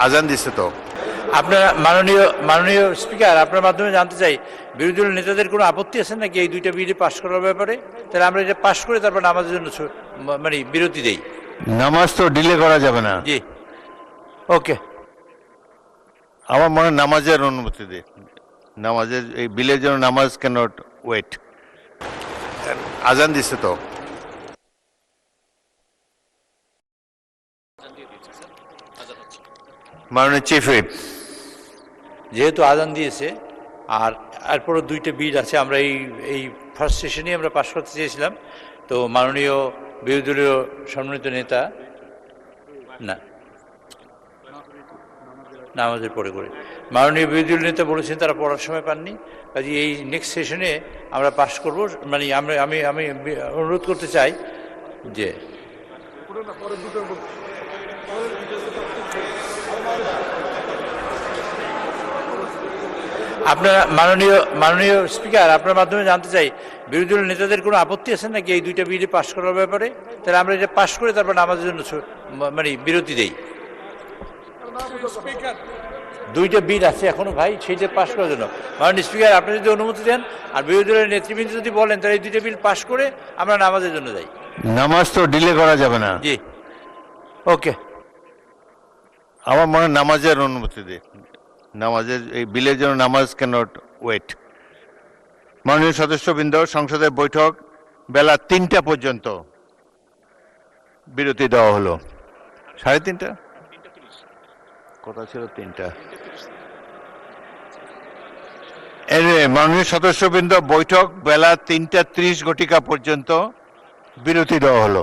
আজান দিচ্ছে তো। আপনার মাননীয় স্পিকার, আপনার মাধ্যমে জানতে চাই বিরোধী দলের নেতাদের কোনো আপত্তি আছে নাকি এই দুইটা বিল পাশ করার ব্যাপারে? তাহলে আমরা এটা পাশ করে তারপর নামাজের জন্য মানে বিরতি দেই। নামাজ তো ডিলে করা যাবে না। জি, ওকে। আমার মনে হয় নামাজের অনুমতি দে। নামাজের এই বিলের জন্য নামাজ ক্যানট ওয়েট। আজান দিচ্ছে তো। মাননীয় চিফ হুইপ, যেহেতু আজান দিয়েছে আর এরপরও দুইটা বিল আছে, আমরা এই ফার্স্ট সেশনেই আমরা পাশ করতে চেয়েছিলাম, তো মাননীয় বিরোধী দলীয় সম্মানিত নেতা না নামাজের পরে করে মাননীয় বিরোধী দলীয় নেতা বলেছেন তারা পড়ার সময় পাননি, কাজে এই নেক্সট সেশনে আমরা পাশ করব। মানে আমি অনুরোধ করতে চাই যে আপনারা মাননীয় স্পিকার, আপনার মাধ্যমে জানতে চাই বিরোধী দলের নেতাদের কোনো আপত্তি আছে নাকি এই দুইটা বিল পাশ করার ব্যাপারে? তাহলে আমরা এটা পাশ করে তারপর নামাজের জন্য মানে বিরতি দেই। দুইটা বিল আছে এখনো ভাই, সেইটা পাশ করার জন্য মাননীয় স্পিকার আপনি যদি অনুমতি দেন আর বিরোধী দলের নেতৃবৃন্দ যদি বলেন তাহলে এই দুইটা বিল পাশ করে আমরা নামাজের জন্য যাই। নামাজ তো ডিলে করা যাবে না। জি, ওকে। আমার মনে হয় নামাজের অনুমতি দে। নামাজের এই বিলের জন্য নামাজ ক্যানট ওয়েট। মাননীয় সদস্যবৃন্দ, সংসদের বৈঠক বেলা 3টা পর্যন্ত বিরতি দেওয়া হলো। 3:30 কথা ছিল 3টা। মাননীয় সদস্যবৃন্দ, বৈঠক বেলা 3টা 30 ঘটিকা পর্যন্ত বিরতি দেওয়া হলো।